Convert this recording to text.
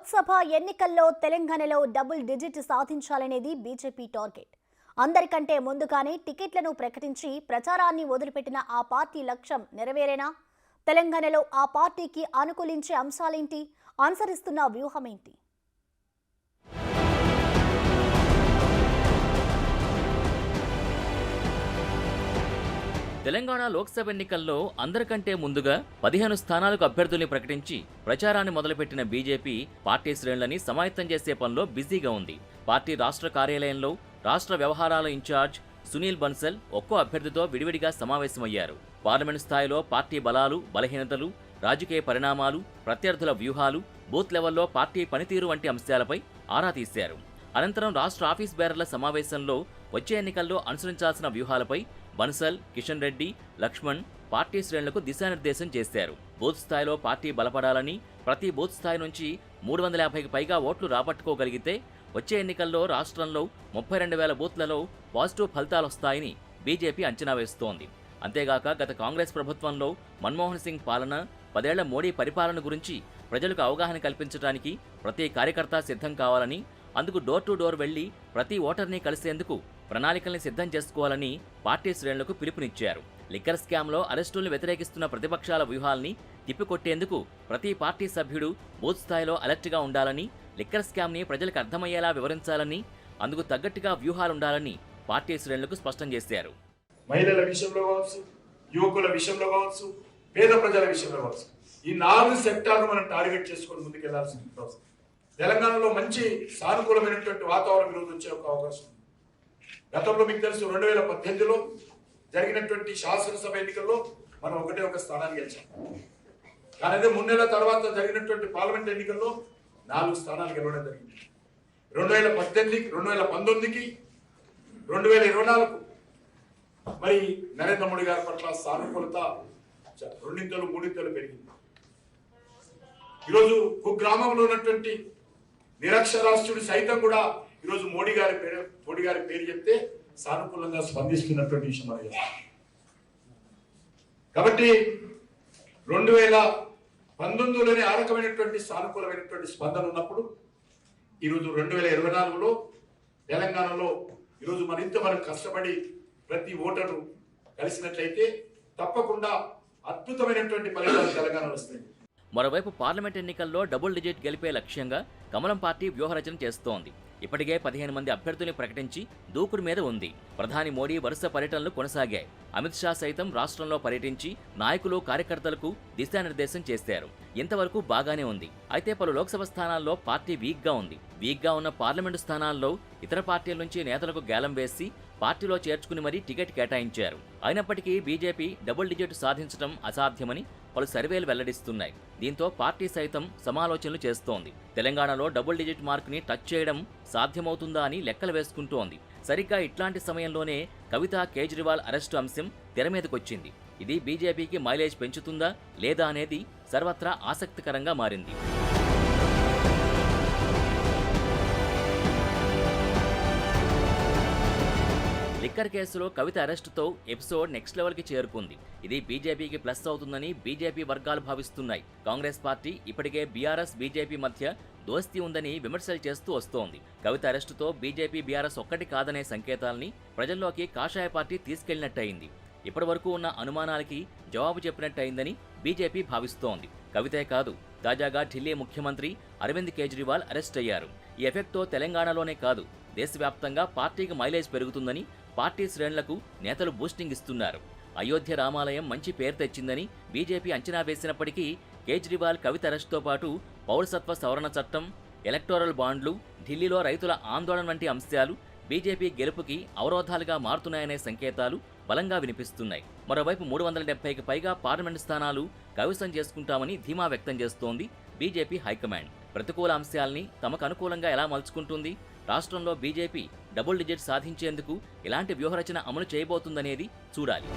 లోక్సభ ఎన్నికల్లో తెలంగాణలో double digit సాధించాలనేది BJP target. అందరికంటే ముందుగానే టికెట్లను ప్రకటించి ప్రచారాన్ని వదిలిపెట్టిన ఆ పార్టీ లక్ష్యం నెరవేరేనా? తెలంగాణలో ఆ పార్టీకి అనుకూలించే అంశాలేంటి? అనుసరిస్తున్న వ్యూహమేంటి? తెలంగాణ లోక్సభ ఎన్నికల్లో అందరికంటే ముందుగా 15 స్థానాలకు అభ్యర్థుల్ని ప్రకటించి ప్రచారాన్ని మొదలుపెట్టిన బీజేపీ పార్టీ శ్రేణులని సమాయత్తం చేసే పనిలో బిజీగా ఉంది. పార్టీ రాష్ట్ర కార్యాలయంలో రాష్ట్ర వ్యవహారాల ఇన్ఛార్జ్ సునీల్ బన్సల్ ఒక్కో అభ్యర్థితో విడివిడిగా సమావేశమయ్యారు. పార్లమెంట్ స్థాయిలో పార్టీ బలాలు, బలహీనతలు, రాజకీయ పరిణామాలు, ప్రత్యర్థుల వ్యూహాలు, బూత్ లెవెల్లో పార్టీ పనితీరు వంటి అంశాలపై ఆరా తీశారు. అనంతరం రాష్ట్ర ఆఫీస్ బేరర్ల సమావేశంలో వచ్చే ఎన్నికల్లో అనుసరించాల్సిన వ్యూహాలపై బన్సల్, కిషన్ రెడ్డి, లక్ష్మణ్ పార్టీ శ్రేణులకు దిశానిర్దేశం చేశారు. బూత్ స్థాయిలో పార్టీ బలపడాలని, ప్రతి బూత్ స్థాయి నుంచి 350కి పైగా ఓట్లు రాబట్టుకోగలిగితే వచ్చే ఎన్నికల్లో రాష్ట్రంలో 32,000 బూత్లలో పాజిటివ్ ఫలితాలొస్తాయని బీజేపీ అంచనా వేస్తోంది. అంతేగాక గత కాంగ్రెస్ ప్రభుత్వంలో మన్మోహన్ సింగ్ పాలన, 10 ఏళ్ల మోడీ పరిపాలన గురించి ప్రజలకు అవగాహన కల్పించడానికి ప్రతి కార్యకర్త సిద్ధం కావాలని, అందుకు డోర్ టు డోర్ వెళ్లి ప్రతి ఓటర్ని కలిసేందుకు ప్రణాళికల్ని సిద్ధం చేసుకోవాలని పార్టీ శ్రేణులకు పిలుపునిచ్చారు. లిక్కర్ స్కామ్లో అరెస్టుల్ని వ్యతిరేకిస్తున్న ప్రతిపక్షాల వ్యూహాల్ని తిప్పికొట్టేందుకు ప్రతి పార్టీ సభ్యుడు బూత్ స్థాయిలో అలర్ట్గా ఉండాలని, లిక్కర్ స్కామ్ని ప్రజలకు అర్థమయ్యేలా వివరించాలని, అందుకు తగ్గట్టుగా వ్యూహాలుండాలని పార్టీ శ్రేణులకు స్పష్టం చేశారు. మహిళల విషయంలో కావచ్చు, యువకుల విషయంలో కావచ్చు, పేద ప్రజల విషయంలో కావచ్చు, ఈ 4 సెక్టార్లు మనం టార్గెట్ చేసుకొని ముందుకెళ్లాల్సిన అవసరం. తెలంగాణలో మంచి సానుకూలమైనటువంటి వాతావరణం ఈరోజు వచ్చే ఒక అవకాశం ఉంది. గతంలో మీకు తెలుసు 2018లో జరిగినటువంటి శాసనసభ ఎన్నికల్లో మనం ఒక స్థానాన్ని గెలిచాం. కానీ అదే 3 నెలల తర్వాత జరిగినటువంటి పార్లమెంట్ ఎన్నికల్లో 4 స్థానాలు గెలవడం జరిగింది. 2018, 2019కి 2024 మరి నరేంద్ర మోడీ గారి పట్ల సానుకూలత 2 3 పెరిగింది. ఈరోజు కుగ్రామంలో ఉన్నటువంటి నిరక్షరాస్యుడు సైతం కూడా ఈరోజు మోడీ గారి పేరు చెప్తే సానుకూలంగా స్పందిస్తున్నటువంటి విషయం అది. కాబట్టి 2019లోనే ఆ రకమైనటువంటి సానుకూలమైనటువంటి స్పందన ఉన్నప్పుడు ఈరోజు 2024లో తెలంగాణలో ఈరోజు మనం కష్టపడి ప్రతి ఓటరు కలిసినట్లయితే తప్పకుండా అద్భుతమైనటువంటి ఫలితాలు తెలంగాణలో వస్తాయి. మరోవైపు పార్లమెంట్ ఎన్నికల్లో డబుల్ డిజిట్ గెలిపే లక్ష్యంగా కమలం పార్టీ వ్యూహరచన చేస్తోంది. ఇప్పటికే 15 మంది అభ్యర్థుల్ని ప్రకటించి దూకుడు మీద ఉంది. ప్రధాని మోడీ వరుస పర్యటనలు కొనసాగాయి. అమిత్ షా సైతం రాష్ట్రంలో పర్యటించి నాయకులు, కార్యకర్తలకు దిశానిర్దేశం చేశారు. ఇంతవరకు బాగానే ఉంది. అయితే పలు లోక్సభ స్థానాల్లో పార్టీ వీక్గా ఉంది. వీక్గా ఉన్న పార్లమెంటు స్థానాల్లో ఇతర పార్టీల నుంచి నేతలకు గేలం వేసి పార్టీలో చేర్చుకుని మరీ టికెట్ కేటాయించారు. అయినప్పటికీ బీజేపీ డబుల్ డిజిట్ సాధించడం అసాధ్యమని పలు సర్వేలు వెల్లడిస్తున్నాయి. దీంతో పార్టీ సైతం సమాలోచనలు చేస్తోంది. తెలంగాణలో డబుల్ డిజిట్ మార్కుని టచ్ చేయడం సాధ్యమవుతుందా అని లెక్కలు వేసుకుంటోంది. సరిగ్గా ఇట్లాంటి సమయంలోనే కవిత, కేజ్రీవాల్ అరెస్టు అంశం తెర మీదకొచ్చింది. ఇది బీజేపీకి మైలేజ్ పెంచుతుందా లేదా అనేది సర్వత్రా ఆసక్తికరంగా మారింది. లిక్కర్ కేసులో కవిత అరెస్టుతో ఎపిసోడ్ నెక్స్ట్ లెవెల్కి చేరుకుంది. ఇది బీజేపీకి ప్లస్ అవుతుందని బీజేపీ వర్గాలు భావిస్తున్నాయి. కాంగ్రెస్ పార్టీ ఇప్పటికే బీఆర్ఎస్, బీజేపీ మధ్య దోస్తీ ఉందని విమర్శలు చేస్తూ వస్తోంది. కవిత అరెస్టుతో బీజేపీ, బీఆర్ఎస్ ఒక్కటి కాదనే సంకేతాల్ని ప్రజల్లోకి కాషాయ పార్టీ తీసుకెళ్లినట్టయింది. ఇప్పటి వరకు ఉన్న అనుమానాలకి జవాబు చెప్పినట్టయిందని బీజేపీ భావిస్తోంది. కవితే కాదు, తాజాగా ఢిల్లీ ముఖ్యమంత్రి అరవింద్ కేజ్రీవాల్ అరెస్ట్ అయ్యారు. ఈ ఎఫెక్ట్తో తెలంగాణలోనే కాదు, దేశవ్యాప్తంగా పార్టీకి మైలేజ్ పెరుగుతుందని పార్టీ శ్రేణులకు నేతలు బూస్టింగ్ ఇస్తున్నారు. అయోధ్య రామాలయం మంచి పేరు తెచ్చిందని బీజేపీ అంచనా వేసినప్పటికీ కేజ్రీవాల్, కవిత అరెస్టుతో పాటు పౌరసత్వ సవరణ చట్టం, ఎలక్టోరల్ బాండ్లు, ఢిల్లీలో రైతుల ఆందోళన వంటి అంశాలు బీజేపీ గెలుపుకి అవరోధాలుగా మారుతున్నాయనే సంకేతాలు బలంగా వినిపిస్తున్నాయి. మరోవైపు 370కి పైగా పార్లమెంటు స్థానాలు కైవసం చేసుకుంటామని ధీమా వ్యక్తం చేస్తోంది బీజేపీ హైకమాండ్. ప్రతికూల అంశాల్ని తమకు అనుకూలంగా ఎలా మలుచుకుంటుంది? రాష్ట్రంలో బీజేపీ డబుల్ డిజిట్ సాధించేందుకు ఎలాంటి వ్యూహరచన అమలు చేయబోతుందనేది చూడాలి.